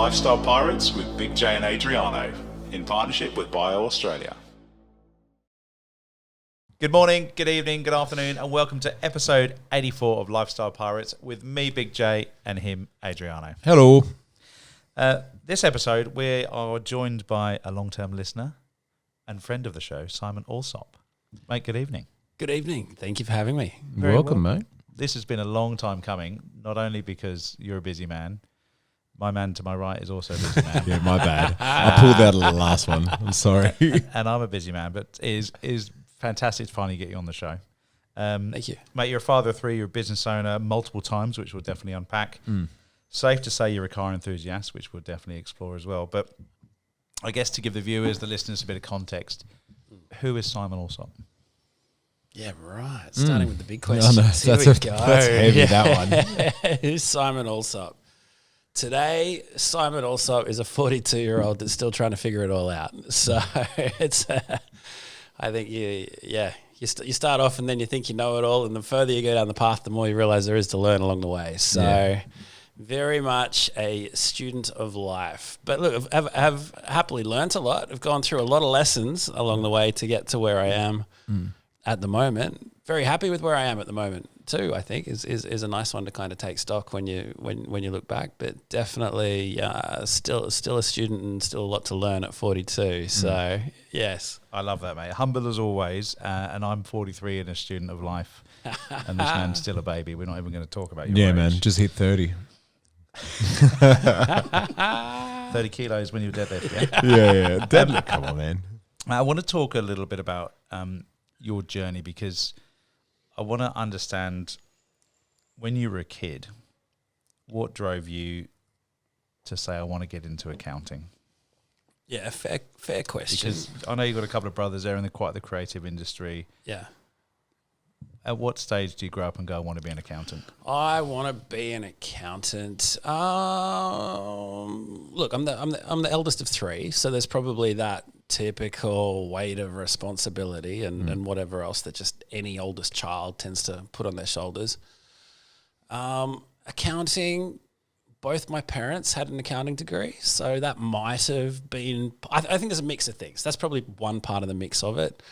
Lifestyle Pirates with Big J and Adriano in partnership with Bio Australia. Good morning, good evening, good afternoon, and welcome to episode 84 of Lifestyle Pirates with me, Big J, and him, Adriano. Hello. This episode, we are joined by a long-term listener and friend of the show, Simon Allsop. Mate, good evening. Good evening. Thank you for having me. Welcome, mate. This has been a long time coming, not only because you're a busy man. My man to my right is also a busy man. Yeah, my bad. I pulled out of the last one. I'm sorry. And I'm a busy man, but it is fantastic to finally get you on the show. Thank you. Mate, you're a father of three, you're a business owner multiple times, which we'll definitely unpack. Safe to say you're a car enthusiast, which we'll definitely explore as well. But I guess to give the viewers, the listeners a bit of context, who is Simon Allsop? Yeah, right. Starting with the big questions. No, Here that's we go. heavy, that one. Who's Simon Allsop? Today, Simon Allsop is a 42-year-old that's still trying to figure it all out. So it's, I think you start off and then you think you know it all, and the further you go down the path, the more you realize there is to learn along the way. So very much a student of life. But look, I've happily learnt a lot. I've gone through a lot of lessons along the way to get to where I am at the moment. Very happy with where I am at the moment too. I think is a nice one to kind of take stock when you look back. But definitely still a student and still a lot to learn at 42. So yes, I love that, mate. Humble as always, and I'm 43 and a student of life, and this man's still a baby. We're not even going to talk about your age. Man. Just hit 30. 30 kilos when you were deadlift, yeah? Yeah. Deadlift, come on, man. I want to talk a little bit about your journey, because I want to understand, when you were a kid, what drove you to say, I want to get into accounting? yeah, fair question. Because I know you've got a couple of brothers there in quite the creative industry. Yeah. At what stage do you grow up and go, I want to be an accountant? I want to be an accountant. Look, I'm the eldest of three, so there's probably that typical weight of responsibility and whatever else that just any oldest child tends to put on their shoulders. Accounting, both my parents had an accounting degree, so that might have been, I think there's a mix of things. That's probably one part of the mix of it.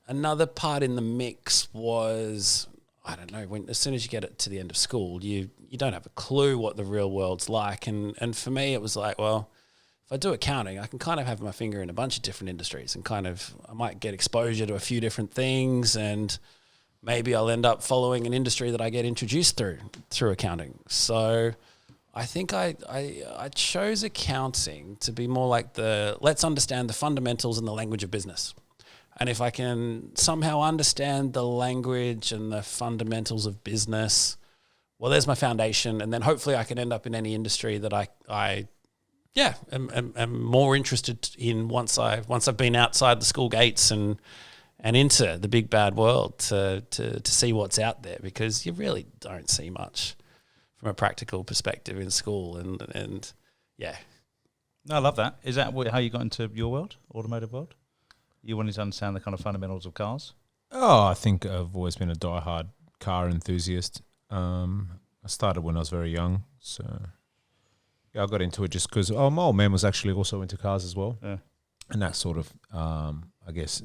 Another part in the mix was, I don't know, as soon as you get it to the end of school, you don't have a clue what the real world's like. And for me, it was like, well, if I do accounting, I can kind of have my finger in a bunch of different industries and kind of, I might get exposure to a few different things, and maybe I'll end up following an industry that I get introduced through accounting. So I think I chose accounting to be more like let's understand the fundamentals and the language of business. And if I can somehow understand the language and the fundamentals of business, well, there's my foundation. And then hopefully I can end up in any industry that I am more interested in once I've been outside the school gates and into the big bad world to see what's out there, because you really don't see much from a practical perspective in school. And yeah. No, I love that. Is that how you got into your world, automotive world? You wanted to understand the kind of fundamentals of cars? Oh, I think I've always been a diehard car enthusiast. I started when I was very young, so yeah, I got into it just because my old man was actually also into cars as well. Yeah. And that sort of, I guess,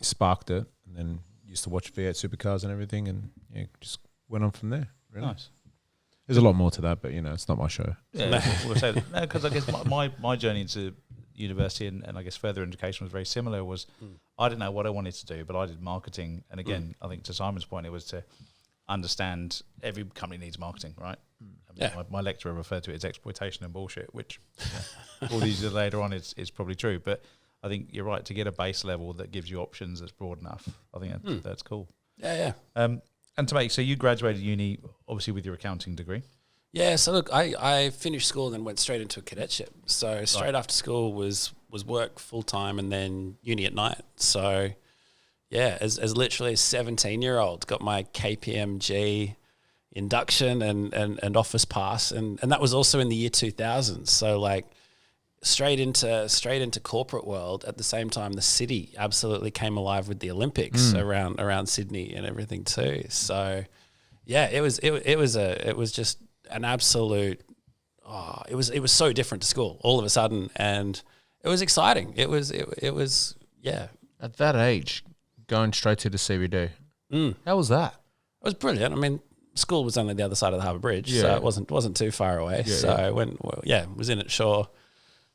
sparked it. And then used to watch V8 supercars and everything, and yeah, just went on from there. Really. Nice. There's a lot more to that, but it's not my show. Yeah, because I guess my journey into university and I guess further education was very similar. I didn't know what I wanted to do, but I did marketing. And again, I think to Simon's point, it was to understand every company needs marketing, right? My lecturer referred to it as exploitation and bullshit, which all these years later on is probably true. But I think you're right, to get a base level that gives you options that's broad enough. I think that's cool. Yeah. And so you graduated uni obviously with your accounting degree. Yeah, so look, I finished school and then went straight into a cadetship. So straight after school was work full-time and then uni at night. So yeah, as literally a 17-year-old, got my KPMG induction and office pass, and that was also in the year 2000. So like straight into corporate world. At the same time, the city absolutely came alive with the Olympics around Sydney and everything too. So yeah, it was just an absolute it was so different to school all of a sudden, and it was exciting. It was yeah. At that age, going straight to the CBD, how was that? It was brilliant. I mean, school was only the other side of the Harbour Bridge, so it wasn't too far away. Yeah, so I went, was in at Shore,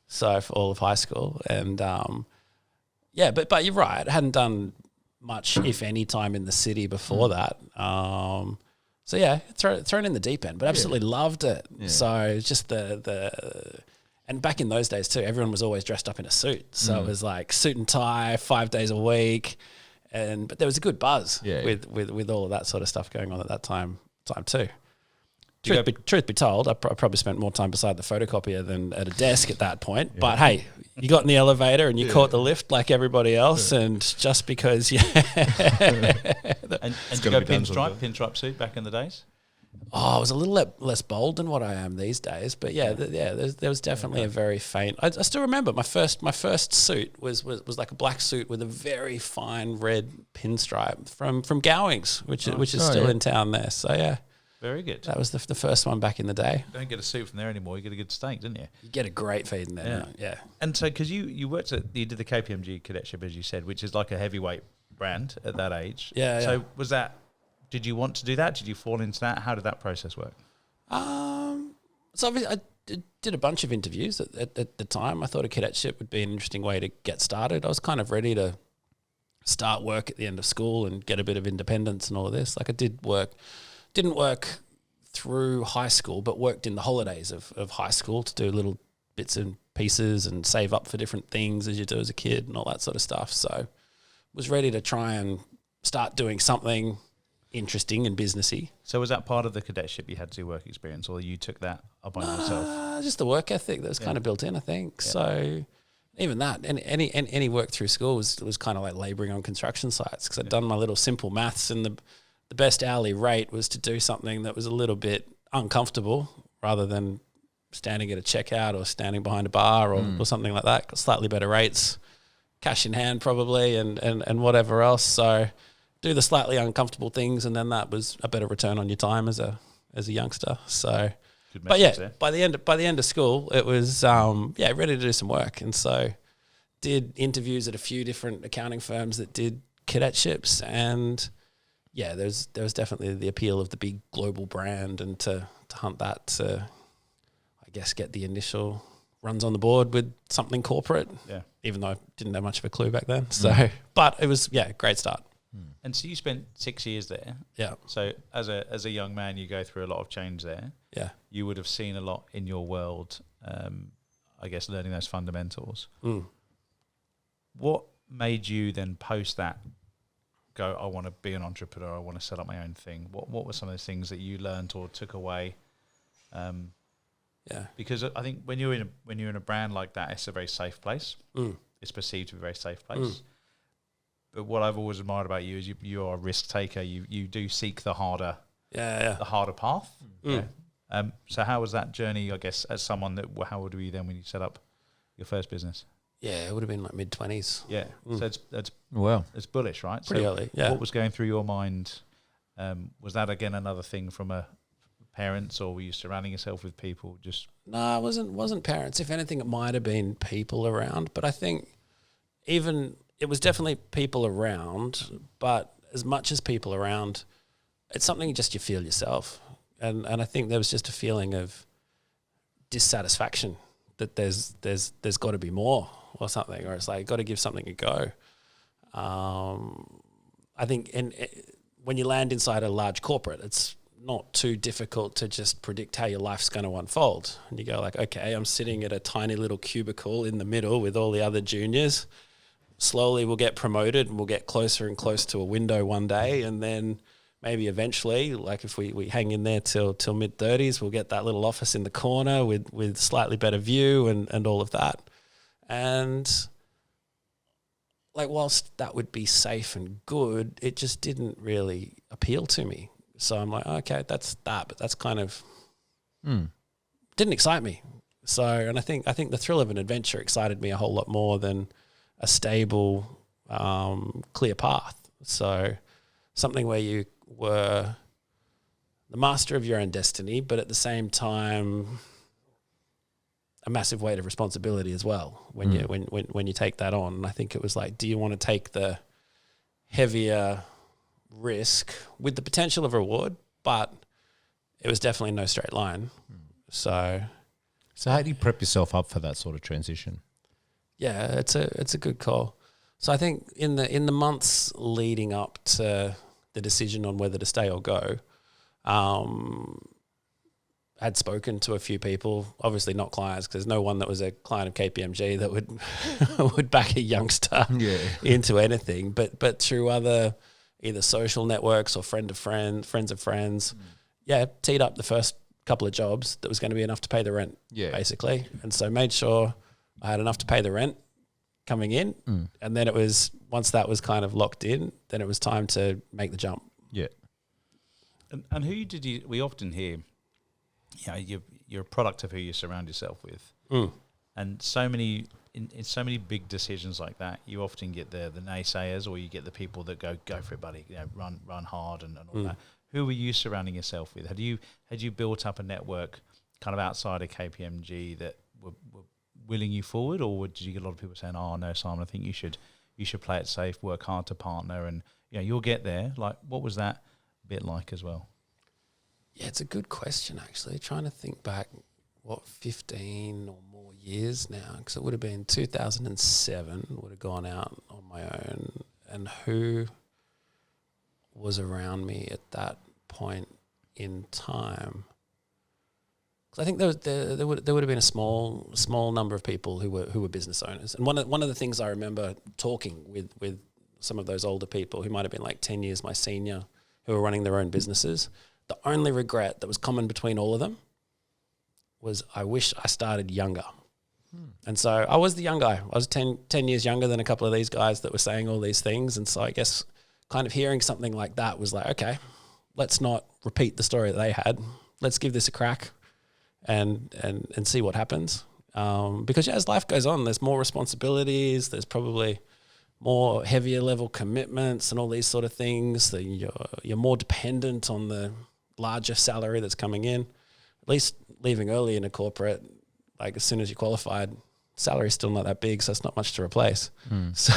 so for all of high school, and but you're right. I hadn't done much, if any, time in the city before that. So yeah, thrown in the deep end, but absolutely loved it. Yeah. So it's just and back in those days too, everyone was always dressed up in a suit. So it was like suit and tie, 5 days a week. But there was a good buzz with all of that sort of stuff going on at that time too. Truth be told, I probably spent more time beside the photocopier than at a desk at that point. Yeah. But hey, you got in the elevator and you caught the lift like everybody else, and just because and did you go pinstripe suit back in the days? Oh, I was a little less bold than what I am these days, but there was definitely a very faint. I still remember my first suit was like a black suit with a very fine red pinstripe from Gowings, which is still in town there. So yeah, very good. That was the first one back in the day. You don't get a suit from there anymore. You get a good steak, didn't you? You get a great feed in there. Yeah. And so because you did the KPMG cadetship, as you said, which is like a heavyweight brand at that age. Yeah. So was that? Did you want to do that? Did you fall into that? How did that process work? So obviously I did a bunch of interviews at the time. I thought a cadetship would be an interesting way to get started. I was kind of ready to start work at the end of school and get a bit of independence and all of this. Like I didn't work through high school, but worked in the holidays of high school to do little bits and pieces and save up for different things as you do as a kid and all that sort of stuff. So was ready to try and start doing something interesting and businessy. So was that part of the cadetship you had to do work experience, or you took that up on yourself? Just the work ethic that was kind of built in, I think. Yeah. So even that, any work through school was kind of like labouring on construction sites, because I'd done my little simple maths, and the best hourly rate was to do something that was a little bit uncomfortable rather than standing at a checkout or standing behind a bar or something like that. Got slightly better rates, cash in hand probably, and whatever else. So do the slightly uncomfortable things, and then that was a better return on your time as a youngster. So, but yeah, by the end of school, it was ready to do some work, and so did interviews at a few different accounting firms that did cadetships, and there was definitely the appeal of the big global brand, and to hunt that to, I guess, get the initial runs on the board with something corporate. Yeah, even though I didn't have much of a clue back then. So, but it was great start. And so you spent 6 years there. Yeah. So as a young man, you go through a lot of change there. Yeah. You would have seen a lot in your world, I guess, learning those fundamentals. What made you then post that go, I want to be an entrepreneur, I want to set up my own thing? What were some of those things that you learned or took away? Because I think when you're in a brand like that, it's a very safe place. It's perceived to be a very safe place. But what I've always admired about you is you are a risk taker. You do seek the harder path. So how was that journey, I guess, as someone that, how old were you then when you set up your first business? Yeah, it would have been like mid-20s. Yeah. So it's bullish, right? Pretty early, yeah. What was going through your mind? Was that, again, another thing from a parents, or were you surrounding yourself with people? No, it wasn't parents. If anything, it might have been people around. But I think it was definitely people around, but as much as people around, it's something just you feel yourself. And I think there was just a feeling of dissatisfaction that there's got to be more or something, or it's like got to give something a go. I think when you land inside a large corporate, it's not too difficult to just predict how your life's going to unfold. And you go like, okay, I'm sitting at a tiny little cubicle in the middle with all the other juniors. Slowly we'll get promoted and we'll get closer and closer to a window one day, and then maybe eventually, like if we hang in there till mid-30s, we'll get that little office in the corner with slightly better view and all of that. And like whilst that would be safe and good, it just didn't really appeal to me. So I'm like, okay, that's that, but that's kind of didn't excite me. So, and I think the thrill of an adventure excited me a whole lot more than a stable, clear path. So something where you were the master of your own destiny, but at the same time a massive weight of responsibility as well when you take that on. And I think it was like, do you want to take the heavier risk with the potential of reward? But it was definitely no straight line. So how do you prep yourself up for that sort of transition? yeah, it's a good call. So I think in the months leading up to the decision on whether to stay or go, had spoken to a few people, obviously not clients, because there's no one that was a client of KPMG that would would back a youngster into anything. But through other either social networks or friends of friends, teed up the first couple of jobs that was going to be enough to pay the rent, basically. And so made sure I had enough to pay the rent coming in. And then it was, once that was kind of locked in, then it was time to make the jump. Yeah. And who did you, we often hear, you're a product of who you surround yourself with. And so many, in so many big decisions like that, you often get the naysayers, or you get the people that go for it, buddy, run hard and all that. Who were you surrounding yourself with? Had you built up a network kind of outside of KPMG that were willing you forward, or did you get a lot of people saying, "Oh no, Simon, I think you should play it safe, work hard to partner, and you'll get there"? Like, what was that bit like as well? Yeah, it's a good question, actually. Trying to think back, 15 or more years now, because it would have been 2007, would have gone out on my own, and who was around me at that point in time? Because I think there would have been a small number of people who were business owners, and one of the things I remember talking with some of those older people who might have been like 10 years my senior, who were running their own businesses. The only regret that was common between all of them was, I wish I started younger. And so I was the young guy. I was 10 years younger than a couple of these guys that were saying all these things. And so I guess kind of hearing something like that was like, okay, let's not repeat the story that they had. Let's give this a crack and see what happens. Because as life goes on, there's more responsibilities. There's probably more heavier level commitments and all these sort of things. That you're more dependent on the larger salary that's coming in. At least leaving early in a corporate, like as soon as you qualified, salary's still not that big, so it's not much to replace. So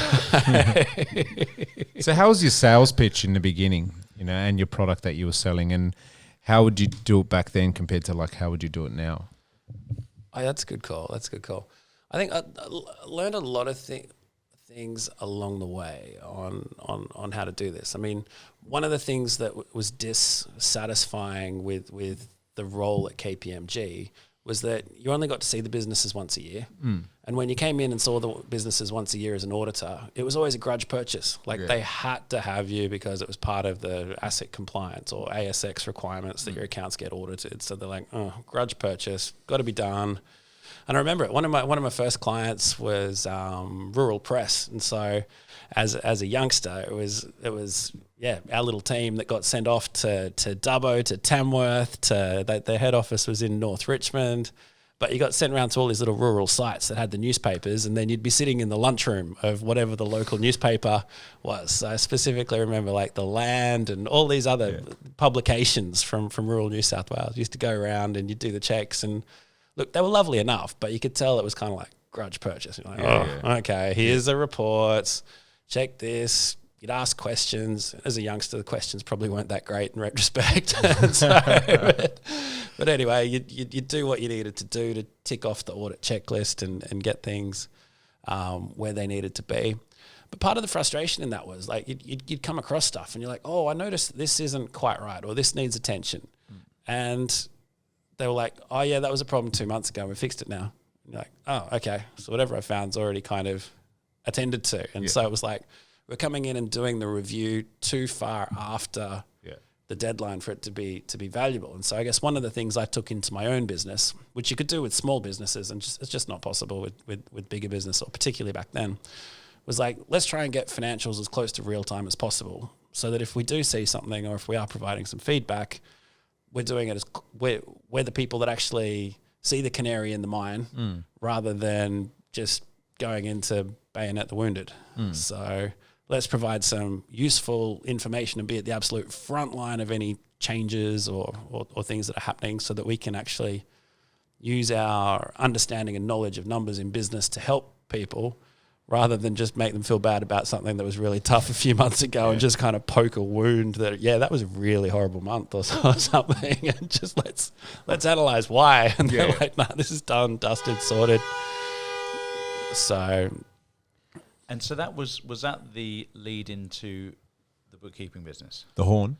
how was your sales pitch in the beginning, and your product that you were selling, and how would you do it back then compared to like how would you do it now? Oh, that's a good call. I think I learned a lot of things along the way on how to do this. I mean, one of the things that was dissatisfying with the role at KPMG was that you only got to see the businesses once a year. And when you came in and saw the businesses once a year as an auditor, it was always a grudge purchase. Like they had to have you because it was part of the asset compliance or ASX requirements that your accounts get audited. So they're like, oh, grudge purchase, got to be done. And I remember it. One of my first clients was Rural Press, and so as a youngster, it was our little team that got sent off to Dubbo, to Tamworth, their head office was in North Richmond, but you got sent around to all these little rural sites that had the newspapers, and then you'd be sitting in the lunchroom of whatever the local newspaper was. So I specifically remember like The Land and all these other publications from rural New South Wales. You used to go around and you'd do the checks, and look, they were lovely enough, but you could tell it was kind of like grudge purchase. You're like, okay, here's the reports, check this. You'd ask questions. As a youngster, the questions probably weren't that great in retrospect. But anyway, you'd do what you needed to do to tick off the audit checklist and get things where they needed to be. But part of the frustration in that was like you'd come across stuff and you're like, oh, I noticed this isn't quite right, or this needs attention. And they were like, oh yeah, that was a problem 2 months ago. We fixed it now. And you're like, oh, okay. So whatever I found's already kind of attended to. And so it was like, we're coming in and doing the review too far after the deadline for it to be valuable. And so I guess one of the things I took into my own business, which you could do with small businesses, and it's just not possible with bigger business, or particularly back then, was like, let's try and get financials as close to real time as possible, so that if we do see something, or if we are providing some feedback, we're doing it as we're the people that actually see the canary in the mine, rather than just going into bayonet the wounded. So let's provide some useful information and be at the absolute front line of any changes or things that are happening, so that we can actually use our understanding and knowledge of numbers in business to help people rather than just make them feel bad about something that was really tough a few months ago and just kind of poke a wound that, that was a really horrible month or something, and just let's analyze why. And they're like, nah, this is done, dusted, sorted. So... And so that was that the lead into the bookkeeping business? The horn.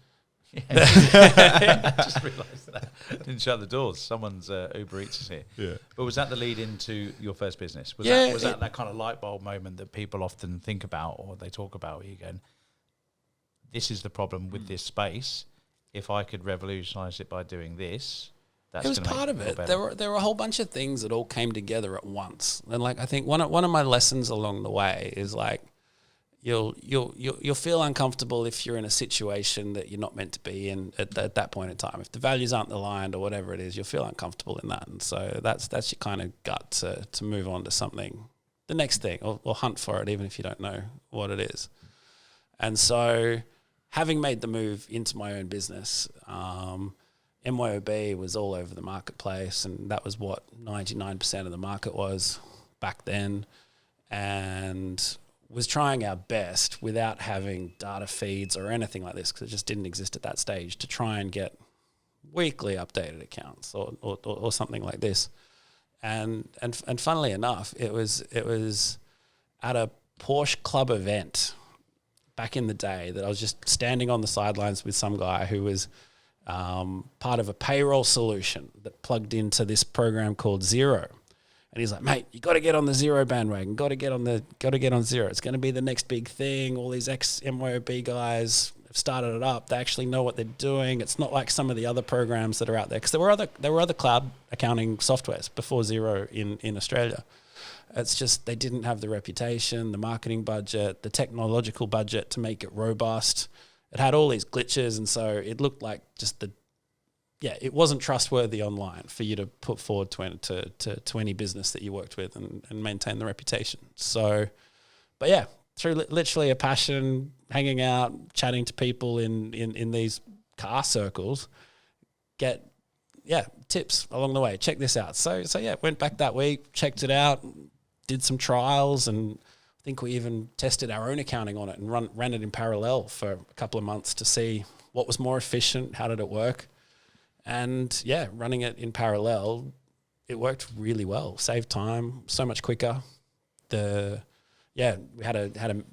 I just realised that. Didn't shut the doors. Someone's Uber Eats is here. Yeah. But was that the lead into your first business? Was that kind of light bulb moment that people often think about or they talk about? Where you go, this is the problem with this space. If I could revolutionise it by doing this, that's it was part of it. There were a whole bunch of things that all came together at once. And like I think one of my lessons along the way is like you'll feel uncomfortable if you're in a situation that you're not meant to be in at that point in time. If the values aren't aligned or whatever it is, you'll feel uncomfortable in that. And so that's your kind of gut to move on to something, the next thing, or hunt for it even if you don't know what it is. And so having made the move into my own business, MYOB was all over the marketplace, and that was what 99% of the market was back then, and was trying our best without having data feeds or anything like this, because it just didn't exist at that stage, to try and get weekly updated accounts or something like this. And funnily enough, it was at a Porsche Club event back in the day that I was just standing on the sidelines with some guy who was part of a payroll solution that plugged into this program called Xero. And he's like, mate, you got to get on the Xero bandwagon. Got to get on Xero. It's going to be the next big thing. All these ex-MYOB guys have started it up. They actually know what they're doing. It's not like some of the other programs that are out there, because there were other cloud accounting softwares before Xero in Australia. It's just they didn't have the reputation, the marketing budget, the technological budget to make it robust. It had all these glitches, and so it looked like just it wasn't trustworthy online for you to put forward to any business that you worked with and maintain the reputation. So, but yeah, through literally a passion, hanging out, chatting to people in these car circles, get tips along the way. Check this out. So went back that week, checked it out, did some trials, and I think we even tested our own accounting on it and ran it in parallel for a couple of months to see what was more efficient, how did it work. And running it in parallel, it worked really well. Saved time, so much quicker. We had an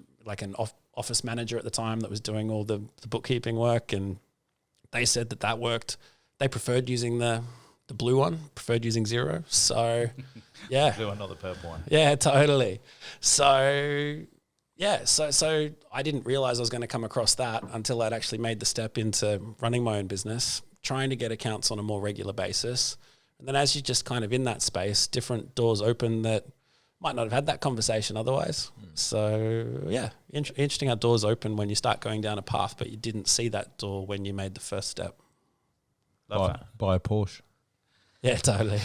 office manager at the time that was doing all the bookkeeping work, and they said that worked. They preferred using the blue one, preferred using Xero. So blue one, not the purple one. Yeah, totally. So so I didn't realize I was going to come across that until I'd actually made the step into running my own business, trying to get accounts on a more regular basis. And then as you're just kind of in that space, different doors open that might not have had that conversation otherwise. So interesting how doors open when you start going down a path, but you didn't see that door when you made the first step. Love that. Buy a Porsche. Yeah, totally.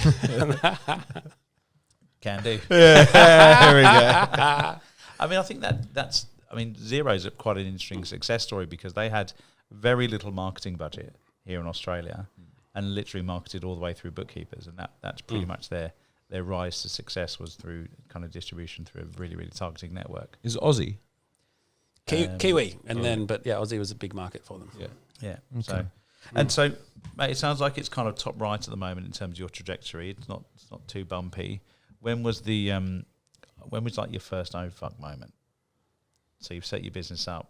Can do. Yeah, there we go. I mean, I think that's Xero's quite an interesting success story, because they had very little marketing budget here in Australia and literally marketed all the way through bookkeepers. And that's pretty much their rise to success was through kind of distribution through a really, really targeting network. Is Aussie? Kiwi. And then, but Aussie was a big market for them. Yeah. Okay. So, mate, it sounds like it's kind of top right at the moment in terms of your trajectory. It's not too bumpy. When was like your first oh fuck moment? So you've set your business up.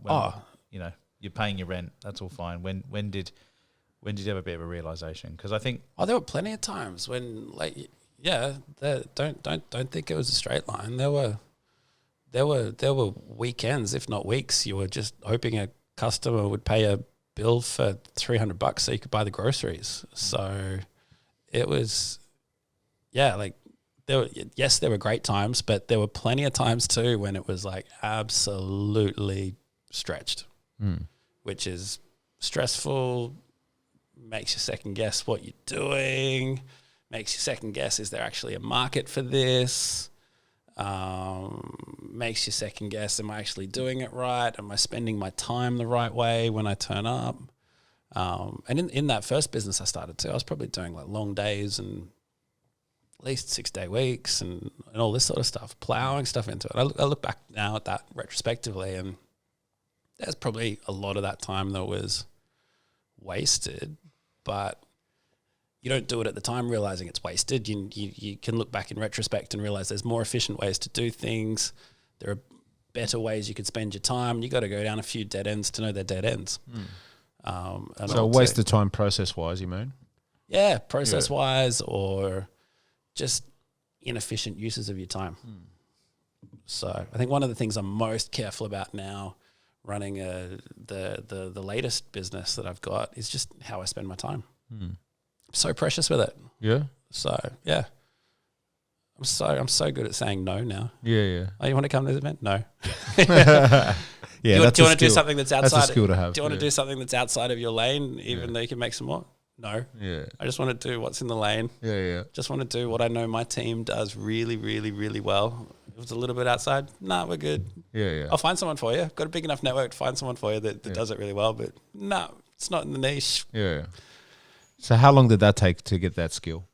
You're paying your rent. That's all fine. When did you have a bit of a realization? Because I think there were plenty of times when don't think it was a straight line. There were weekends, if not weeks, you were just hoping a customer would pay a bill for $300 so you could buy the groceries. So it was, there were great times, but there were plenty of times too when it was like absolutely stretched, which is stressful, makes you second guess what you're doing, makes you second guess, is there actually a market for this? Makes you second guess, am I actually doing it right? Am I spending my time the right way when I turn up? And in that first business I started to, I was probably doing like long days and at least 6-day weeks and all this sort of stuff, plowing stuff into it. I look back now at that retrospectively, and there's probably a lot of that time that was wasted, but you don't do it at the time realizing it's wasted. You can look back in retrospect and realize there's more efficient ways to do things. There are better ways you could spend your time. You got to go down a few dead ends to know they're dead ends. So a waste of time process-wise, you mean? Yeah, process-wise or just inefficient uses of your time. So I think one of the things I'm most careful about now running the latest business that I've got is just how I spend my time. I'm so precious with it. Yeah. So yeah, I'm so good at saying no now. Yeah. Oh, you want to come to this event? No. Yeah. Do you want to do something that's outside? That's a skill to have. Do you want to do something that's outside of your lane, even though you can make some more? No. Yeah. I just want to do what's in the lane. Yeah. Just want to do what I know my team does really, really, really well. If it's a little bit outside, nah, we're good. Yeah. I'll find someone for you. Got a big enough network to find someone for you that does it really well, but no, it's not in the niche. Yeah. So how long did that take to get that skill?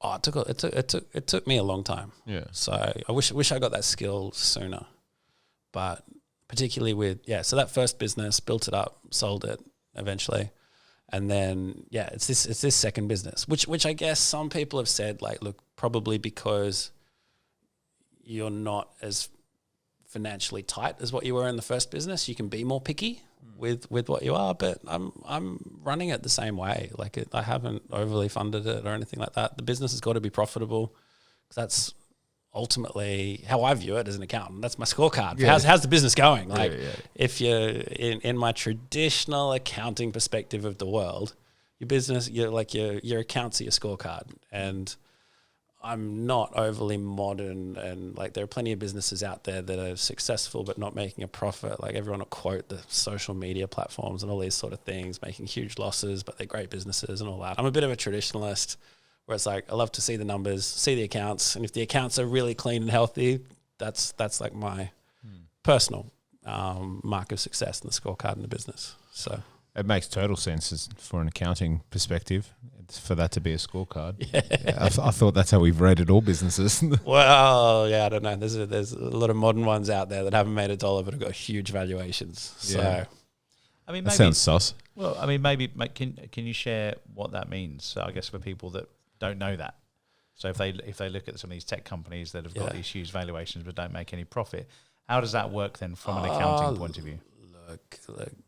Oh, it took me a long time. Yeah. So I wish I got that skill sooner, but particularly with so that first business, built it up, sold it eventually, and then it's this second business, which I guess some people have said like, look, probably because you're not as financially tight as what you were in the first business, you can be more picky with what you are. But I'm running it the same way. Like I haven't overly funded it or anything like that. The business has got to be profitable, because that's ultimately how I view it as an accountant. That's my scorecard. Yeah. How's the business going? Like Yeah. if you're in my traditional accounting perspective of the world, your business, your accounts are your scorecard. And I'm not overly modern, and like there are plenty of businesses out there that are successful but not making a profit. Like everyone will quote the social media platforms and all these sort of things, making huge losses, but they're great businesses and all that. I'm a bit of a traditionalist, where it's like I love to see the numbers, see the accounts, and if the accounts are really clean and healthy, that's like my personal mark of success in the scorecard in the business. So it makes total sense for an accounting perspective for that to be a scorecard. Yeah, I thought that's how we've rated all businesses. Well, I don't know. There's a lot of modern ones out there that haven't made a dollar but have got huge valuations. So, I mean, That maybe sounds sus. Well, I mean, maybe can you share what that means? So I guess for people that don't know that. So if they look at some of these tech companies that have got these huge valuations but don't make any profit, how does that work then from an accounting point of view? Look.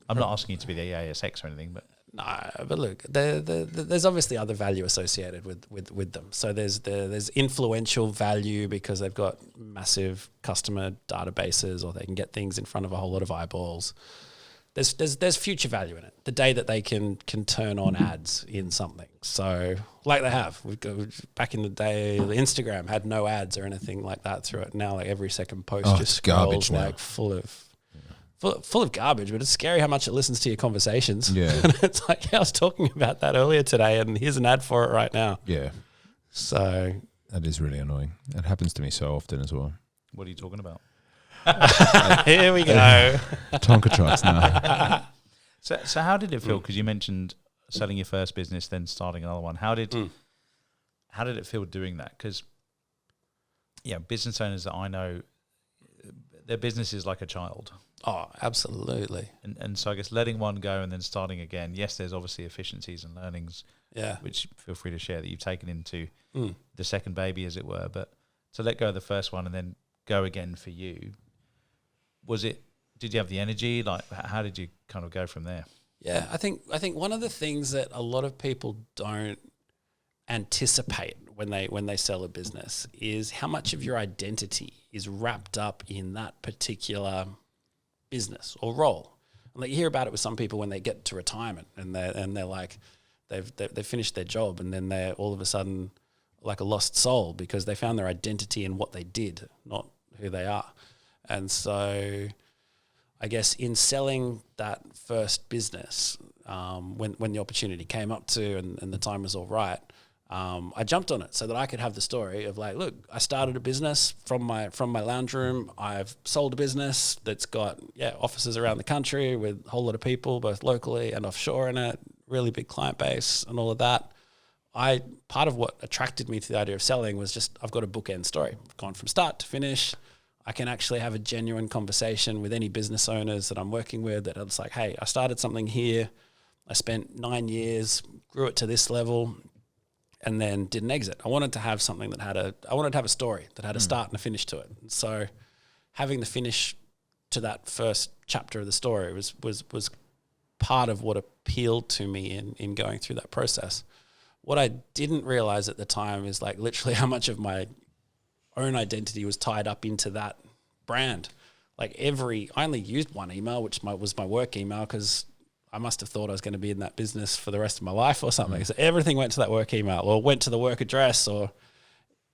I'm not asking you to be the ASX or anything, but No, but look, there's obviously other value associated with them. So there's influential value because they've got massive customer databases, or they can get things in front of a whole lot of eyeballs. There's future value in it. The day that they can turn on ads in something. So like they have, back in the day, Instagram had no ads or anything like that through it. Now like every second post just garbage scrolls now. like full of garbage, but it's scary how much it listens to your conversations. Yeah. And it's like, I was talking about that earlier today, and here's an ad for it right now. Yeah. So That is really annoying. It happens to me so often as well. what are you talking about? here we go. Tonka trucks now. So how did it feel? Because you mentioned selling your first business, then starting another one. How did it feel doing that? Because business owners that I know, their business is like a child. Oh, absolutely. And so I guess letting one go and then starting again, yes, there's obviously efficiencies and learnings, Yeah. which feel free to share that you've taken into the second baby, as it were. But to let go of the first one and then go again for you, did you have the energy? Like, how did you kind of go from there? Yeah, I think one of the things that a lot of people don't anticipate when they sell a business is how much of your identity is wrapped up in that particular business or role. And like you hear about it with some people when they get to retirement and they're like they've finished their job, and then they're all of a sudden like a lost soul because they found their identity in what they did, not who they are. And so I guess in selling that first business, when the opportunity came up and the time was all right, I jumped on it so that I could have the story of like, look, I started a business from my lounge room. I've sold a business that's got offices around the country with a whole lot of people, both locally and offshore in it, really big client base and all of that. part of what attracted me to the idea of selling was just I've got a bookend story. I've gone from start to finish. I can actually have a genuine conversation with any business owners that I'm working with that it's like, hey, I started something here. I spent 9 years, grew it to this level, and then did an exit. I wanted to have something that I wanted to have a story that had a start and a finish to it. And so having the finish to that first chapter of the story was part of what appealed to me in going through that process. What I didn't realize at the time is like literally how much of my own identity was tied up into that brand. Like I only used one email, which was my work email, because I must have thought I was going to be in that business for the rest of my life or something. So everything went to that work email or went to the work address, or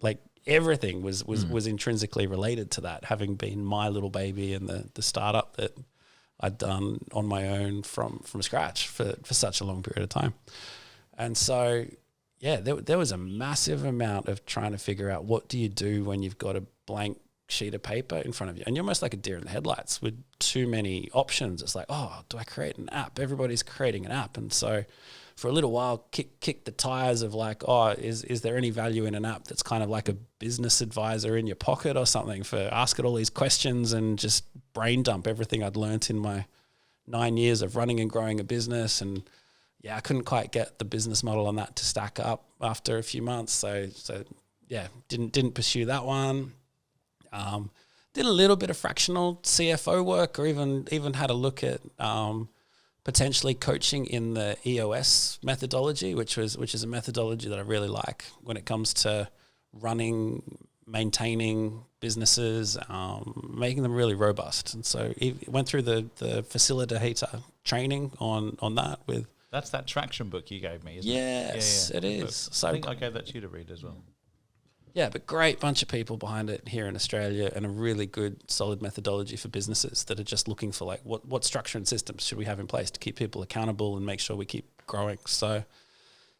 like everything was intrinsically related to that, having been my little baby and the startup that I'd done on my own from scratch for such a long period of time. And so, yeah, there was a massive amount of trying to figure out what do you do when you've got a blank sheet of paper in front of you and you're almost like a deer in the headlights with too many options. It's like, oh, do I create an app? Everybody's creating an app. And so for a little while, kick the tires of like, oh, is there any value in an app that's kind of like a business advisor in your pocket or something, for ask it all these questions and just brain dump everything I'd learnt in my 9 years of running and growing a business. And yeah, I couldn't quite get the business model on that to stack up after a few months. So yeah, didn't pursue that one. Did a little bit of fractional CFO work, or even had a look at potentially coaching in the EOS methodology, which is a methodology that I really like when it comes to running, maintaining businesses, making them really robust. And so went through the facilitator training on that with. That's that traction book you gave me, isn't it? Yes, it is. So I think I gave that to you to read as well. Yeah, but great bunch of people behind it here in Australia, and a really good, solid methodology for businesses that are just looking for like what structure and systems should we have in place to keep people accountable and make sure we keep growing. So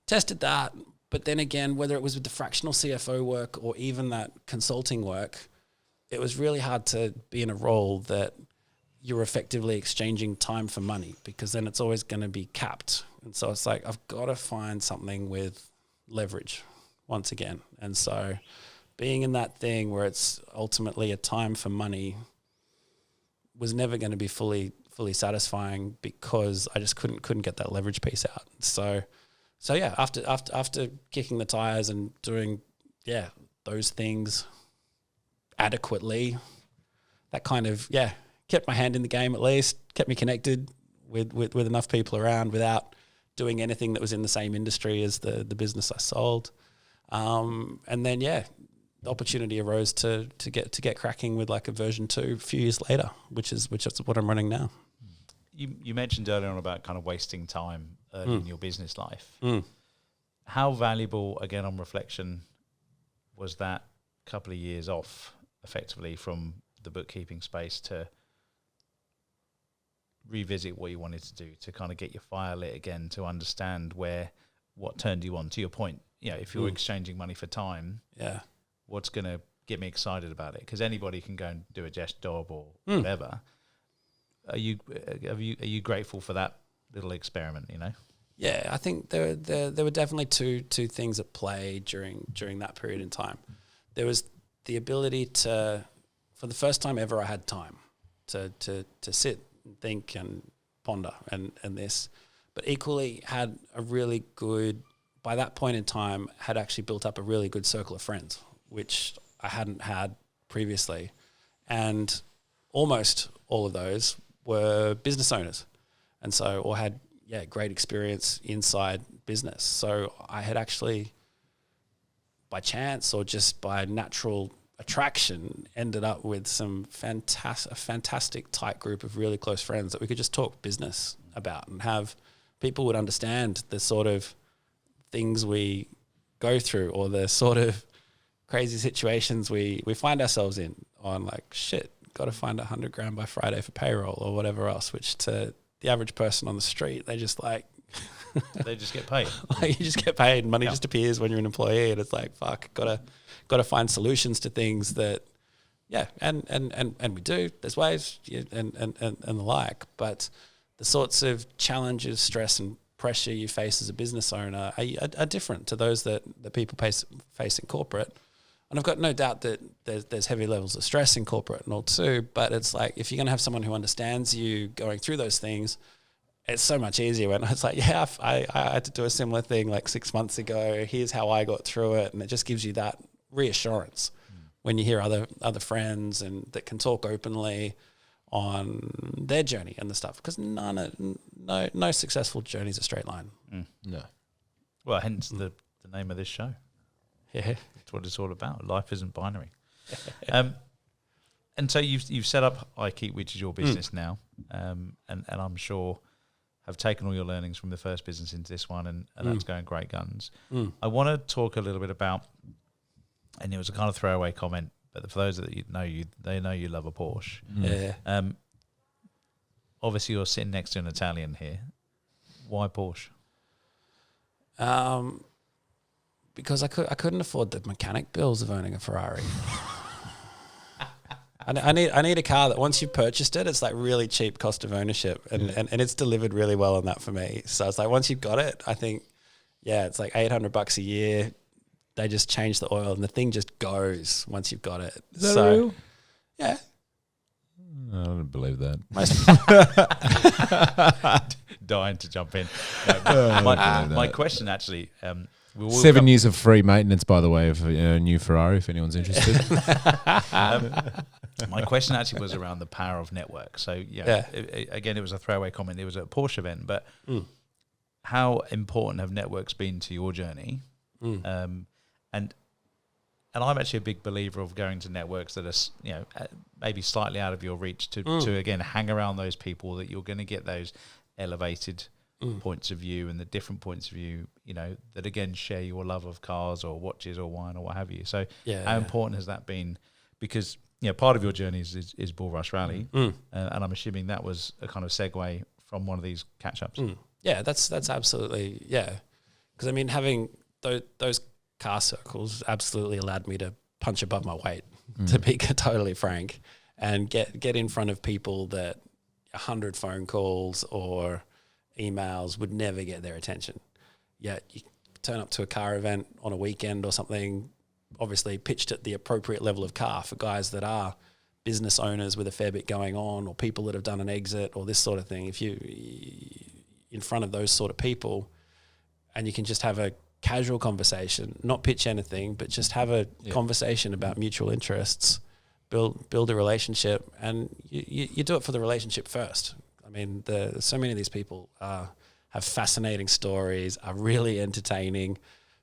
tested that, but then again, whether it was with the fractional CFO work or even that consulting work, it was really hard to be in a role that you're effectively exchanging time for money, because then it's always going to be capped. And so it's like, I've got to find something with leverage once again. And so being in that thing where it's ultimately a time for money was never going to be fully satisfying, because I just couldn't get that leverage piece out. So yeah, after kicking the tires and doing those things adequately, that kind of kept my hand in the game, at least kept me connected with enough people around without doing anything that was in the same industry as the business I sold. And then the opportunity arose to get cracking with like a version 2 a few years later, which is what I'm running now. You mentioned earlier on about kind of wasting time early in your business life. How valuable, again on reflection, was that couple of years off effectively from the bookkeeping space to revisit what you wanted to do, to kind of get your fire lit again, to understand what turned you on? To your point, if you're exchanging money for time, what's going to get me excited about it? Because anybody can go and do a desk job or whatever. Are you grateful for that little experiment? Yeah, I think there were definitely two things at play during that period in time. There was the ability to, for the first time ever, I had time to sit and think and ponder and this, but equally had a really good, by that point in time, had actually built up a really good circle of friends, which I hadn't had previously. And almost all of those were business owners. And so, or had, great experience inside business. So I had actually, by chance or just by natural attraction, ended up with a fantastic tight group of really close friends that we could just talk business about, and have people would understand the sort of things we go through, or the sort of crazy situations we find ourselves in, on like, shit, got to find $100,000 by Friday for payroll or whatever else, which to the average person on the street, they just like, they just get paid. Like, you just get paid, and money just appears when you're an employee, and it's like, fuck, gotta find solutions to things that, and we do. There's ways, and the like, but the sorts of challenges, stress, and pressure you face as a business owner are different to those that people face in corporate. And I've got no doubt that there's heavy levels of stress in corporate and all too, but it's like if you're going to have someone who understands you going through those things, it's so much easier when it's like, yeah, I had to do a similar thing like 6 months ago. Here's how I got through it. And it just gives you that reassurance when you hear other friends and that can talk openly on their journey and the stuff. Because no successful journey is a straight line. No. Well, hence the name of this show. Yeah. That's what it's all about. Life isn't binary. And so you've set up iKeep, which is your business now, and I'm sure have taken all your learnings from the first business into this one, and that's going great guns. I want to talk a little bit about, and it was a kind of throwaway comment, but for those that they know you love a Porsche. Yeah. Obviously, you're sitting next to an Italian here. Why Porsche? Because I couldn't afford the mechanic bills of owning a Ferrari. I need a car that once you've purchased it, it's like really cheap cost of ownership, and it's delivered really well on that for me. So it's like once you've got it, I think, yeah, it's like $800 a year. They just change the oil and the thing just goes once you've got it. Is that real? Yeah. I don't believe that. Dying to jump in. My question actually, 7 years of free maintenance, by the way, of a new Ferrari, if anyone's interested. My question actually was around the power of network. So again, it was a throwaway comment. It was at a Porsche event, but how important have networks been to your journey? And I'm actually a big believer of going to networks that are, maybe slightly out of your reach to again hang around those people that you're going to get those elevated points of view and the different points of view, that again share your love of cars or watches or wine or what have you. So how important has that been? Because part of your journey is Bull Rush Rally, and I'm assuming that was a kind of segue from one of these catch-ups. Yeah, that's absolutely, yeah. Because I mean, having those car circles absolutely allowed me to punch above my weight, to be totally frank, and get in front of people that 100 phone calls or emails would never get their attention. Yet you turn up to a car event on a weekend or something, obviously pitched at the appropriate level of car for guys that are business owners with a fair bit going on, or people that have done an exit or this sort of thing. If you in front of those sort of people and you can just have a casual conversation, not pitch anything, but just have a conversation about mutual interests, build a relationship, and you do it for the relationship first. I mean, so many of these people have fascinating stories, are really entertaining.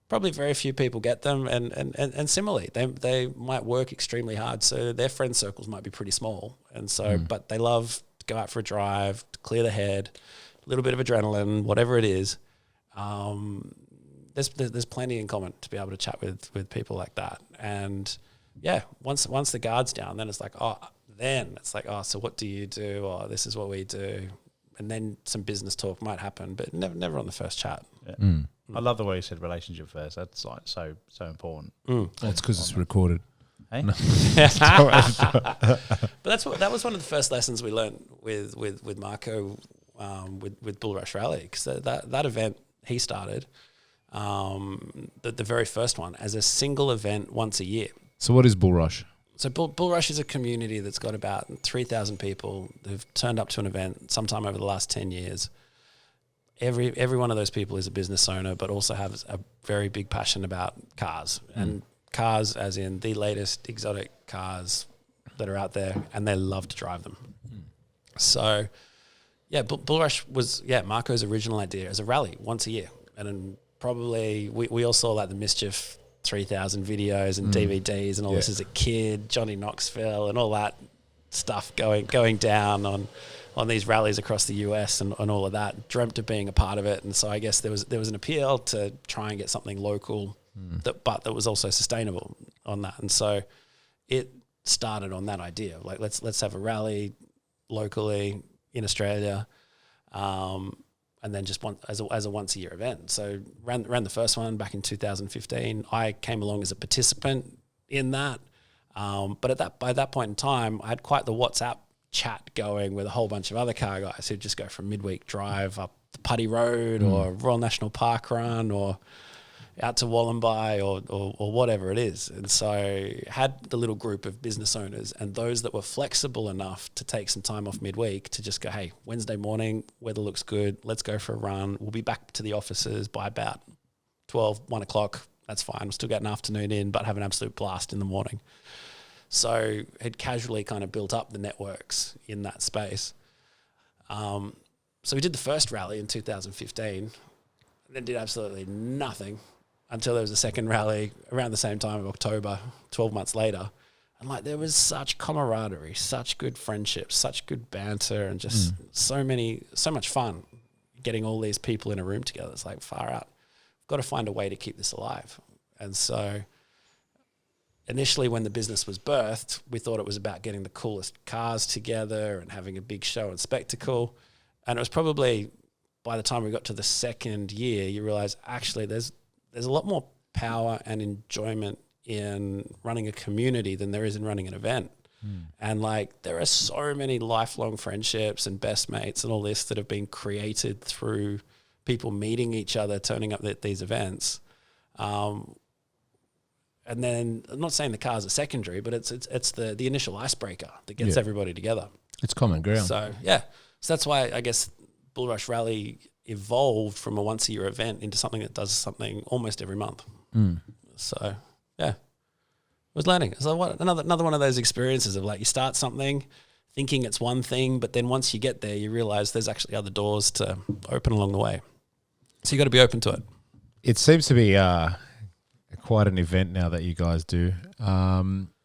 Probably very few people get them, and similarly, they might work extremely hard, so their friend circles might be pretty small, and so but they love to go out for a drive, to clear the head, a little bit of adrenaline, whatever it is. There's plenty in common to be able to chat with people like that, and once the guard's down, then it's like so what do you do? Or this is what we do, and then some business talk might happen, but never on the first chat. Yeah. I love the way you said relationship first. That's like so important. That's because it's recorded. Hey? No. But that was one of the first lessons we learned with Marco with Bull Rush Rally, because that event he started. The very first one as a single event once a year. So what is Bull Rush? So Bull Rush is a community that's got about 3,000 people who've turned up to an event sometime over the last 10 years. Every one of those people is a business owner, but also has a very big passion about cars, and cars as in the latest exotic cars that are out there, and they love to drive them. So Bull Rush was Marco's original idea as a rally once a year, and then probably we all saw like the Mischief 3000 videos and DVDs and all this as a kid, Johnny Knoxville and all that stuff going down on these rallies across the US and all of that. Dreamt of being a part of it, and so I guess there was an appeal to try and get something local that was also sustainable on that. And so it started on that idea, like let's have a rally locally in Australia. And then just as a once a year event. So ran the first one back in 2015. I came along as a participant in that, but by that point in time, I had quite the WhatsApp chat going with a whole bunch of other car guys who'd just go from midweek drive up the Putty Road or Royal National Park run or out to Wollombi or whatever it is. And so had the little group of business owners and those that were flexible enough to take some time off midweek to just go, hey, Wednesday morning, weather looks good, let's go for a run. We'll be back to the offices by about 12, 1 o'clock. That's fine. We'll still get an afternoon in, but have an absolute blast in the morning. So had casually kind of built up the networks in that space. So we did the first rally in 2015 and then did absolutely nothing until there was a second rally around the same time of October, 12 months later. And like there was such camaraderie, such good friendships, such good banter, and just so much fun getting all these people in a room together. It's like far out. We've got to find a way to keep this alive. And so initially when the business was birthed, we thought it was about getting the coolest cars together and having a big show and spectacle. And it was probably by the time we got to the second year, you realize actually there's a lot more power and enjoyment in running a community than there is in running an event. And like there are so many lifelong friendships and best mates and all this that have been created through people meeting each other, turning up at these events. And then I'm not saying the cars are secondary, but it's the initial icebreaker that gets everybody together. It's common ground. So yeah, so that's why I guess Bull Rush Rally evolved from a once a year event into something that does something almost every month. So yeah, it was learning. So what another one of those experiences of like you start something thinking it's one thing, but then once you get there, you realize there's actually other doors to open along the way. So you got to be open to it. It seems to be quite an event now that you guys do.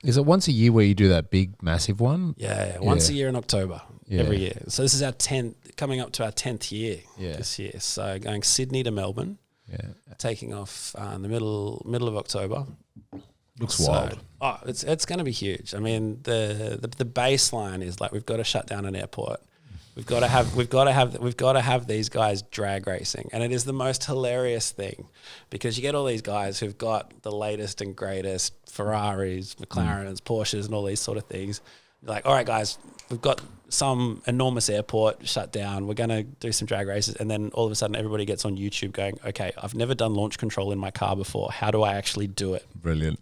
Is it once a year where you do that big, massive one? Yeah, once a year in October, every year. So this is our 10th, coming up to our 10th year this year. So going Sydney to Melbourne, taking off in the middle of October. Looks wild. Oh, it's going to be huge. I mean, the baseline is like we've got to shut down an airport. We've got to have these guys drag racing, and it is the most hilarious thing because you get all these guys who've got the latest and greatest Ferraris, McLarens, Porsches, and all these sort of things. You're like, all right, guys, we've got some enormous airport shut down. We're going to do some drag races, and then all of a sudden, everybody gets on YouTube going, "Okay, I've never done launch control in my car before. How do I actually do it?" Brilliant.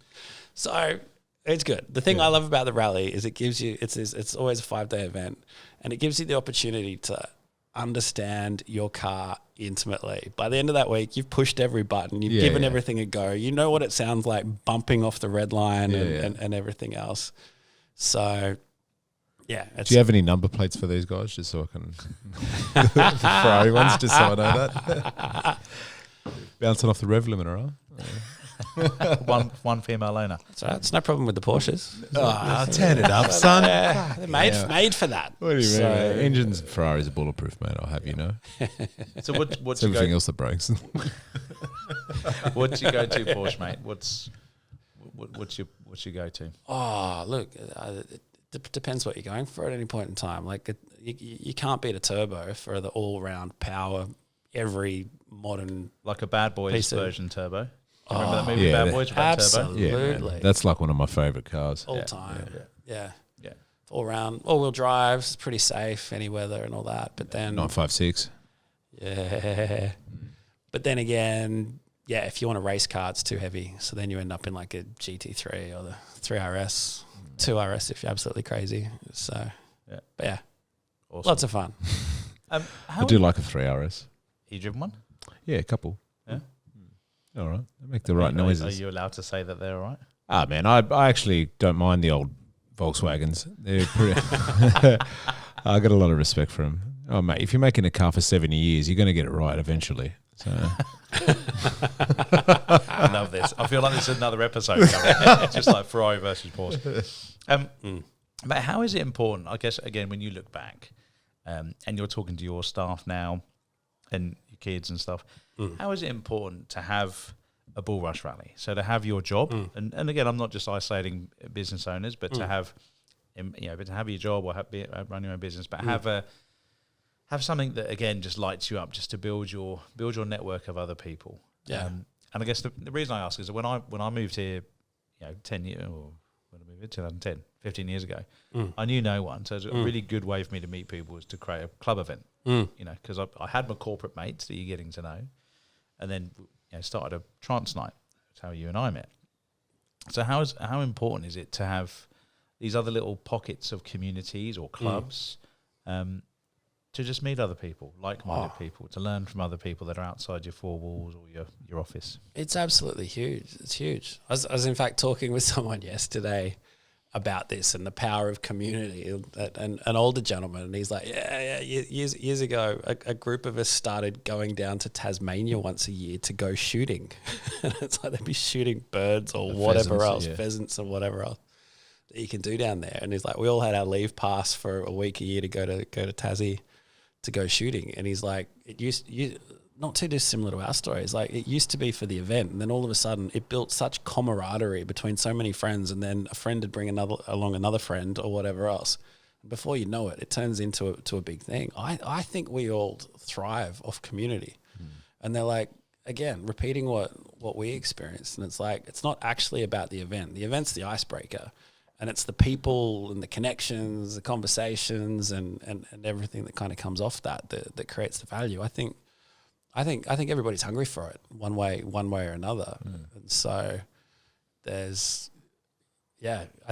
So it's good. The thing I love about the rally is it gives you, it's always a 5-day event, and it gives you the opportunity to understand your car intimately. By the end of that week, you've pushed every button, you've given everything a go. You know what it sounds like bumping off the red line and everything else. So, yeah. Do you have any number plates for these guys, just so I can the Ferrari ones, just so I know that? Bouncing off the rev limiter, huh? one female owner. So it's no problem with the Porsches. Turn it up, son. They're made for that. What do you mean? Man? Engines and Ferraris are bulletproof, mate. I'll have you know. So what's everything else that breaks? What's your go-to Porsche, mate? What's your go-to? Oh, look, it depends what you're going for at any point in time. Like you can't beat a turbo for the all-round power. Every modern, like a Bad Boys version turbo. Remember that movie, Bad Boys? Absolutely. Turbo? Yeah, that's like one of my favourite cars. All time. Yeah. All round, all-wheel drives, pretty safe, any weather and all that. But then 956. Yeah. But then again, if you want a race car, it's too heavy. So then you end up in like a GT3 or the 3RS, 2RS if you're absolutely crazy. So, but awesome. Lots of fun. I do like a 3RS. You driven one? Yeah, a couple. Yeah. All right. They make the right noises. Are you allowed to say that they're all right? Ah, man, I actually don't mind the old Volkswagens. They're pretty. I got a lot of respect for them. Oh, mate, if you're making a car for 70 years, you're going to get it right eventually. So. I love this. I feel like this is another episode. It's just like Ferrari versus Porsche. But how is it important, I guess, again, when you look back and you're talking to your staff now and your kids and stuff, how is it important to have a Bull Rush rally? So to have your job, and again, I'm not just isolating business owners, but to have, but to have your job or run your own business, but have something that again just lights you up, just to build your network of other people. Yeah. And I guess the reason I ask is that when I moved here, 10 years or when I moved here, 2010, 15 years ago, I knew no one. So it was a really good way for me to meet people was to create a club event. You know, because I had my corporate mates that you're getting to know, and then started a trance night. That's how you and I met. So how important is it to have these other little pockets of communities or clubs to just meet other people, like-minded people, to learn from other people that are outside your four walls or your office? It's absolutely huge. It's huge. I was in fact talking with someone yesterday about this and the power of community, and an older gentleman, and he's like, years ago, a group of us started going down to Tasmania once a year to go shooting. It's like they'd be shooting birds or whatever else, pheasants or whatever else that you can do down there. And he's like, we all had our leave pass for a week a year to go to Tassie to go shooting. And he's like, it used not too dissimilar to our story. It's like it used to be for the event, and then all of a sudden it built such camaraderie between so many friends, and then a friend would bring another friend or whatever else. Before you know it, it turns into a big thing. I think we all thrive off community. And they're like, again, repeating what we experienced. And it's like, it's not actually about the event. The event's the icebreaker. And it's the people and the connections, the conversations, and everything that kind of comes off that creates the value. I think everybody's hungry for it one way or another. And so I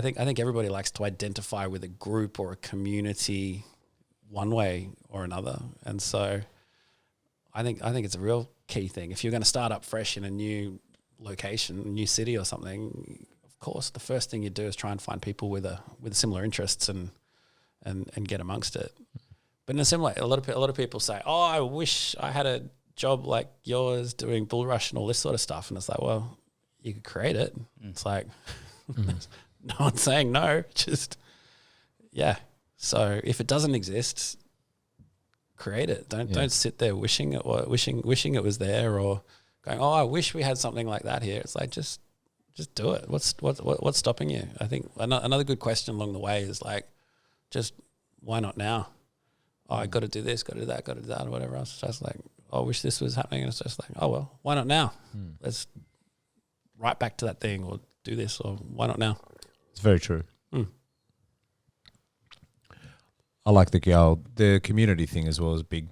think everybody likes to identify with a group or a community one way or another. And so I think it's a real key thing. If you're going to start up fresh in a new location, a new city or something, of course, the first thing you do is try and find people with similar interests and get amongst it. But in a similar way, a lot of people say, "Oh, I wish I had a job like yours doing bull rush and all this sort of stuff." And it's like, well, you could create it. It's like, no one's saying no, just, So if it doesn't exist, create it. Don't sit there wishing it was there, or going, "Oh, I wish we had something like that here." It's like, just do it. What's stopping you? I think another good question along the way is like, just why not now? Oh, I got to do this, got to do that, got to do that, or whatever else. It's just like, oh, I wish this was happening. And it's just like, oh, well, why not now? Let's right back to that thing, or do this, or why not now? It's very true. I like the community thing as well as big.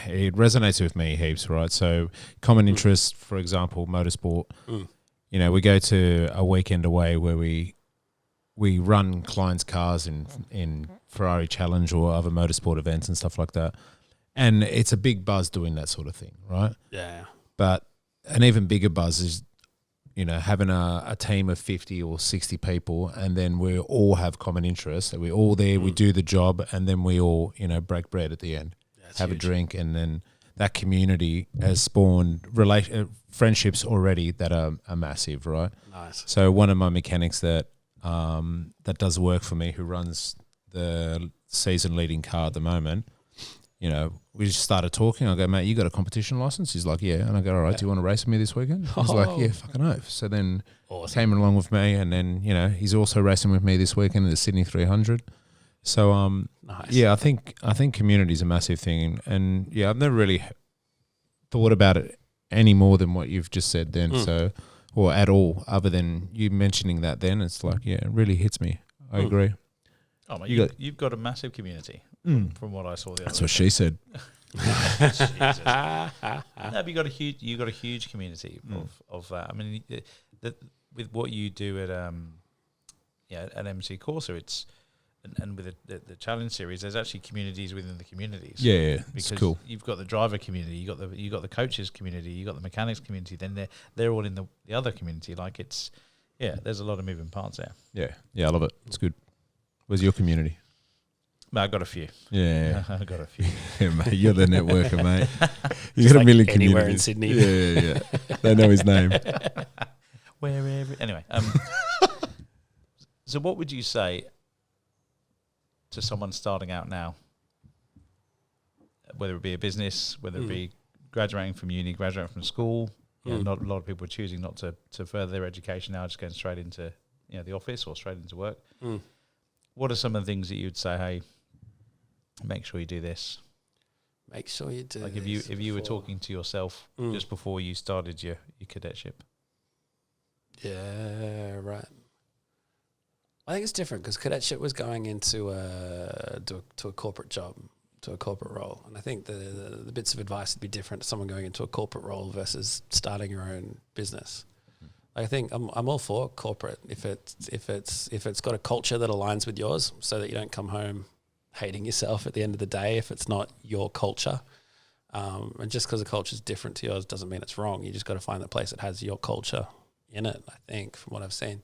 It resonates with me heaps, right? So common interests, for example, motorsport. You know, we go to a weekend away where we run clients' cars in Ferrari Challenge or other motorsport events and stuff like that. And it's a big buzz doing that sort of thing, right? Yeah. But an even bigger buzz is, having a team of 50 or 60 people, and then we all have common interests. We're all there, we do the job, and then we all, break bread at the end, have huge. A drink, and then that community has spawned friendships already that are massive, right? Nice. So one of my mechanics that does work for me, who runs the season-leading car at the moment, we just started talking. I go, "Mate, you got a competition license?" He's like, "Yeah." And I go, "All right, do you want to race with me this weekend?" He's like, "Yeah, fucking oath." So then came along with me, and then, he's also racing with me this weekend at the Sydney 300. So, nice. Yeah, I think community is a massive thing. And yeah, I've never really thought about it any more than what you've just said then. So, or at all, other than you mentioning that then, it's like, yeah, it really hits me. I agree. Oh, mate, you've got a massive community from what I saw the other That's what she said. Jesus. No, but you got a huge community of that. I mean, with what you do at MC Corsa, it's and with the challenge series, there's actually communities within the communities. Yeah, it's cool. You've got the driver community, you got the coaches community, you got the mechanics community. Then they're all in the other community. Like there's a lot of moving parts there. Yeah, I love it. It's good. Where's your community? I've got a few. Yeah. I've got a few. Yeah, mate, you're the networker, mate. You got a million anywhere communities. in Sydney. Yeah. They know his name. Wherever. Anyway, so what would you say to someone starting out now, whether it be a business, whether it be graduating from uni, graduating from school? Not a lot of people are choosing not to further their education now, just going straight into the office or straight into work. What are some of the things that you'd say, hey, make sure you do this? Make sure you do. Like if you were talking to yourself just before you started your cadetship. Yeah, right. I think it's different because cadetship was going into to a corporate job. to a corporate role. And I think the bits of advice would be different to someone going into a corporate role versus starting your own business. I think I'm all for corporate if it's got a culture that aligns with yours, so that you don't come home hating yourself at the end of the day if it's not your culture. And just because the culture is different to yours doesn't mean it's wrong. You just got to find the place that has your culture in it, I think, from what I've seen.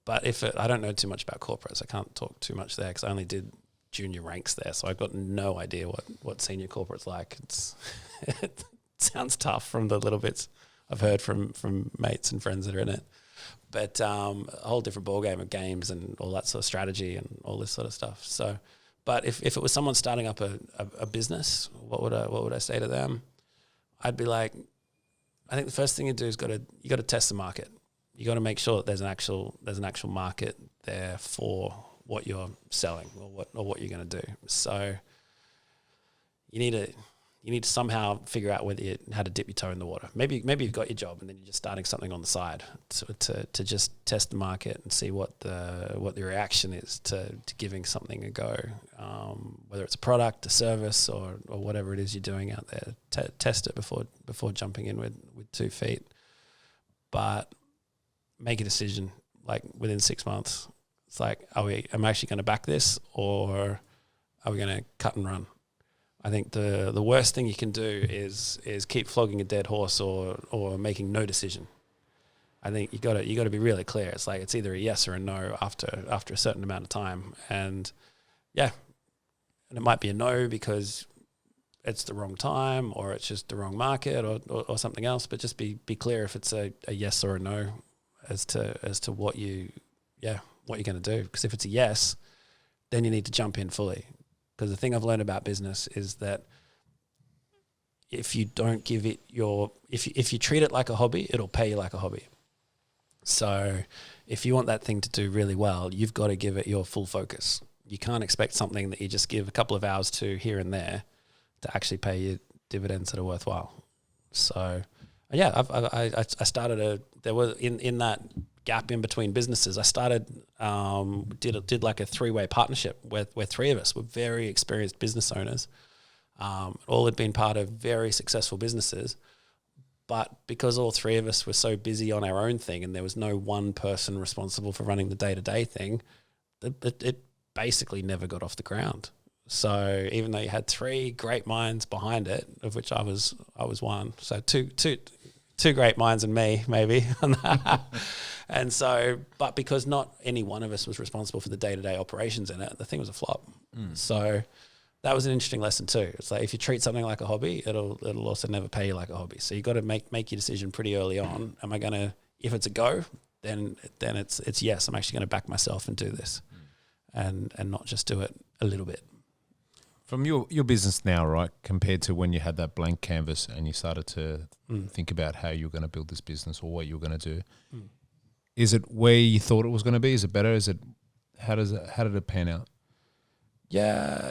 But I don't know too much about corporates. I can't talk too much there because I only did junior ranks there. So I've got no idea what senior corporate's like. It sounds tough from the little bits I've heard from mates and friends that are in it. But a whole different ballgame of games and all that sort of strategy and all this sort of stuff. So, but if it was someone starting up a business, what would I say to them? I'd be like, I think the first thing you do is you got to test the market. You got to make sure that there's an actual market there for what you're selling or what you're going to do. So you need to somehow figure out how to dip your toe in the water. Maybe you've got your job and then you're just starting something on the side to just test the market and see what the reaction is to giving something a go. Whether it's a product, a service, or whatever it is you're doing out there, test it before jumping in with 2 feet. But make a decision like within 6 months. It's like, am I actually going to back this, or are we going to cut and run? I think the worst thing you can do is keep flogging a dead horse or making no decision. I think you got to be really clear. It's like it's either a yes or a no after a certain amount of time, and it might be a no because it's the wrong time or it's just the wrong market or something else. But just be clear if it's a yes or a no as to what you're going to do. Because if it's a yes, then you need to jump in fully. Because the thing I've learned about business is that if you don't give it if you treat it like a hobby, it'll pay you like a hobby. So if you want that thing to do really well, you've got to give it your full focus. You can't expect something that you just give a couple of hours to here and there to actually pay you dividends that are worthwhile. So yeah, I started there was in that gap in between businesses, I started did like a 3-way partnership where 3 of us were very experienced business owners. All had been part of very successful businesses, but because all 3 of us were so busy on our own thing and there was no one person responsible for running the day-to-day thing, it basically never got off the ground. So even though you had 3 great minds behind it, of which I was one, so two great minds and me maybe, and so, but because not any one of us was responsible for the day-to-day operations in it, the thing was a flop. So that was an interesting lesson too. It's like if you treat something like a hobby, it'll also never pay you like a hobby. So you got to make your decision pretty early on. Am I gonna? If it's a go, then it's yes. I'm actually going to back myself and do this, and not just do it a little bit. From your business now, right, compared to when you had that blank canvas and you started to think about how you're going to build this business or what you're going to do, is it where you thought it was going to be? Is it better? How did it pan out? Yeah,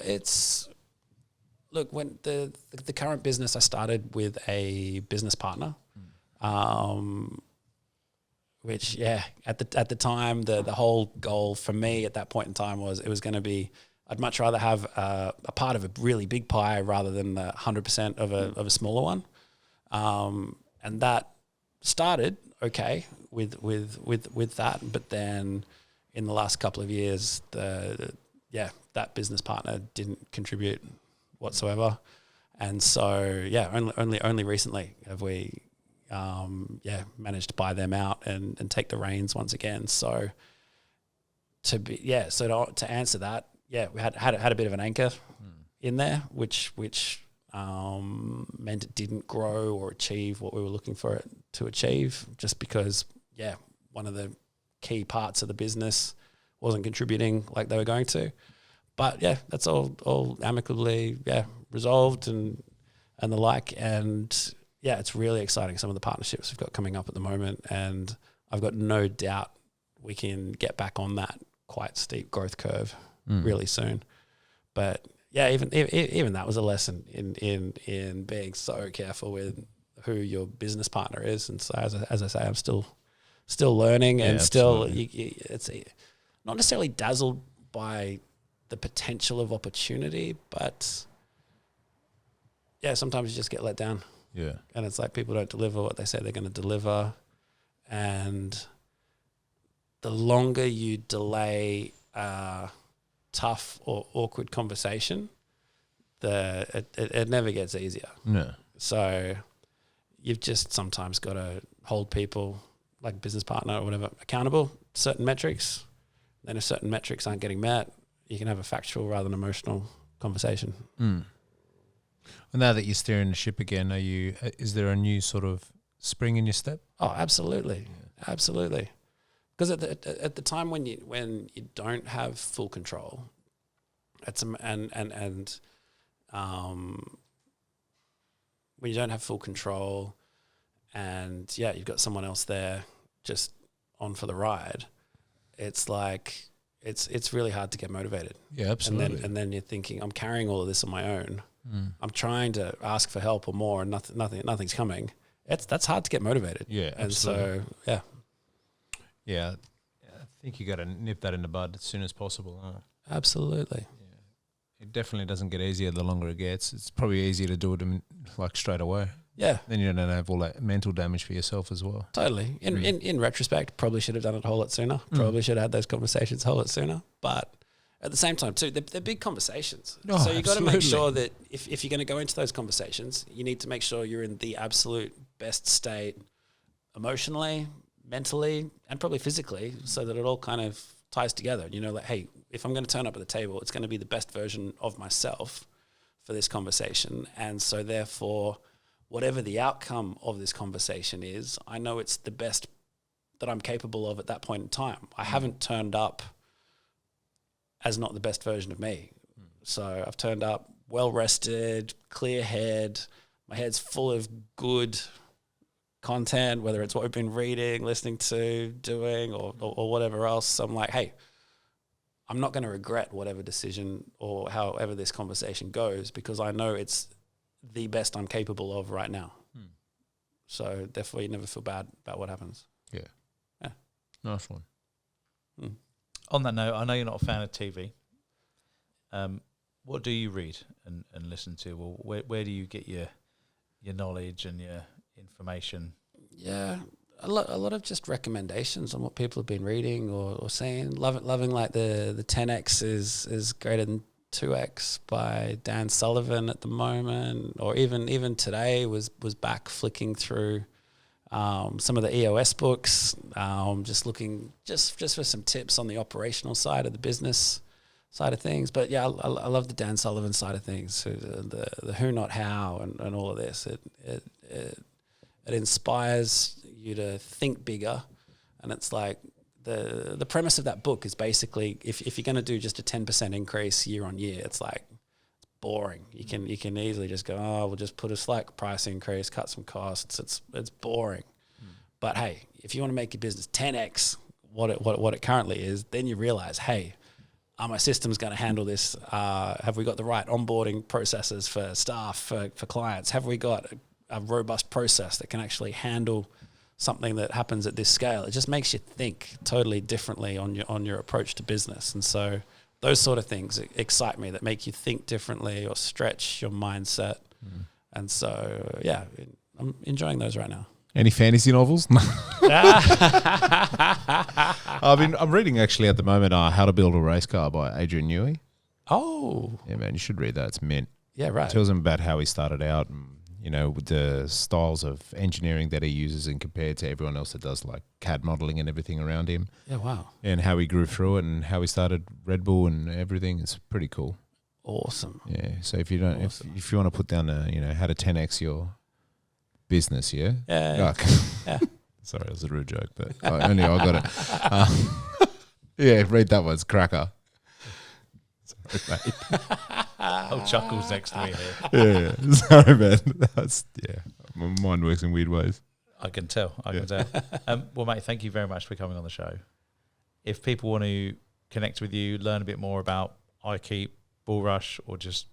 look, when the current business, I started with a business partner, which at the time the whole goal for me at that point in time was it was going to be, I'd much rather have a part of a really big pie rather than the 100% of a smaller one, and that started okay with that, but then in the last couple of years, that business partner didn't contribute whatsoever, and so only recently have we managed to buy them out and take the reins once again. So to answer that. Yeah, we had a bit of an anchor in there, which meant it didn't grow or achieve what we were looking for it to achieve, just because one of the key parts of the business wasn't contributing like they were going to. But that's all amicably resolved and the like, and it's really exciting, some of the partnerships we've got coming up at the moment, and I've got no doubt we can get back on that quite steep growth curve really soon. But even that was a lesson in being so careful with who your business partner is. And so as I say, I'm still learning and still it's not necessarily dazzled by the potential of opportunity, but yeah, sometimes you just get let down. Yeah. And it's like people don't deliver what they say they're going to deliver. And the longer you delay a tough or awkward conversation, it never gets easier. No. So you've just sometimes got to hold people, like a business partner or whatever, accountable to certain metrics. Then if certain metrics aren't getting met, you can have a factual rather than emotional conversation. Mm. And now that you're steering the ship again, is there a new sort of spring in your step? Oh, absolutely. Yeah. Absolutely. Because at the time when you don't have full control, when you don't have full control, and you've got someone else there just on for the ride, it's like it's really hard to get motivated. Yeah, absolutely. And then you're thinking, I'm carrying all of this on my own. I'm trying to ask for help or more, and nothing's coming. That's hard to get motivated. Yeah, and absolutely. so yeah, I think you got to nip that in the bud as soon as possible. Huh? Absolutely. Yeah. It definitely doesn't get easier the longer it gets. It's probably easier to do it like straight away. Yeah. Then you don't have all that mental damage for yourself as well. Totally. In retrospect, probably should have done it a whole lot sooner. Probably should have had those conversations a whole lot sooner. But at the same time too, they're big conversations. Oh, so you've got to make absolutely. sure that if you're going to go into those conversations, you need to make sure you're in the absolute best state emotionally, mentally, and probably physically, so that it all kind of ties together. You know, like, hey, if I'm going to turn up at the table, it's going to be the best version of myself for this conversation. And so therefore, whatever the outcome of this conversation is, I know it's the best that I'm capable of at that point in time. I haven't turned up as not the best version of me. So I've turned up well rested, clear head. My head's full of good content, whether it's what we've been reading, listening to, doing, or whatever else. So I'm like, hey, I'm not going to regret whatever decision or however this conversation goes, because I know it's the best I'm capable of right now. So therefore you never feel bad about what happens. Yeah. Yeah. Nice one. On that note, I know you're not a fan of TV. What do you read and listen to? Or where do you get your knowledge and your information? Yeah, a lot of just recommendations on what people have been reading or seeing. Loving like the 10x is greater than 2x by Dan Sullivan at the moment, or even today was back flicking through some of the EOS books, just looking just for some tips on the operational side of the business side of things. But yeah, I love the Dan Sullivan side of things, so the who not how and all of this. It inspires you to think bigger, and it's like the premise of that book is basically if you're going to do just a 10% increase year on year, it's like it's boring. You can easily just go, we'll just put a slight price increase, cut some costs. It's boring. But hey, if you want to make your business 10x what it currently is, then you realize, hey, are my systems going to handle this? Have we got the right onboarding processes for staff, for clients? Have we got a robust process that can actually handle something that happens at this scale? It just makes you think totally differently on your approach to business. And so those sort of things excite me, that make you think differently or stretch your mindset. And so, yeah, I'm enjoying those right now. Any fantasy novels? I'm reading actually at the moment How to Build a Race Car by Adrian Newey. Oh. Yeah, man, you should read that. It's mint. Yeah, right. It tells him about how he started out and, with the styles of engineering that he uses and compared to everyone else that does like CAD modeling and everything around him. Yeah, wow. And how he grew through it and how he started Red Bull and everything. It's pretty cool. Awesome. Yeah. So if you don't, if you want to put down how to 10x your business, yeah. Yeah. Yeah. Sorry, it was a rude joke, but I got it. Yeah, read that one. It's cracker. Sorry, mate. Chuckles next to me here. Yeah. Sorry, man. My mind works in weird ways. I can tell. Well, mate, thank you very much for coming on the show. If people want to connect with you, learn a bit more about iKeep, Bull Rush, or just,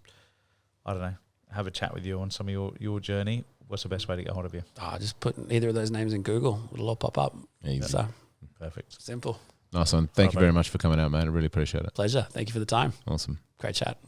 I don't know, have a chat with you on some of your journey, what's the best way to get hold of you? Just put either of those names in Google. It'll all pop up. Easy. So Perfect. simple. Nice one. Thank you Bye, very much for coming out, mate. I really appreciate it. Pleasure. Thank you for the time. Awesome. Great chat.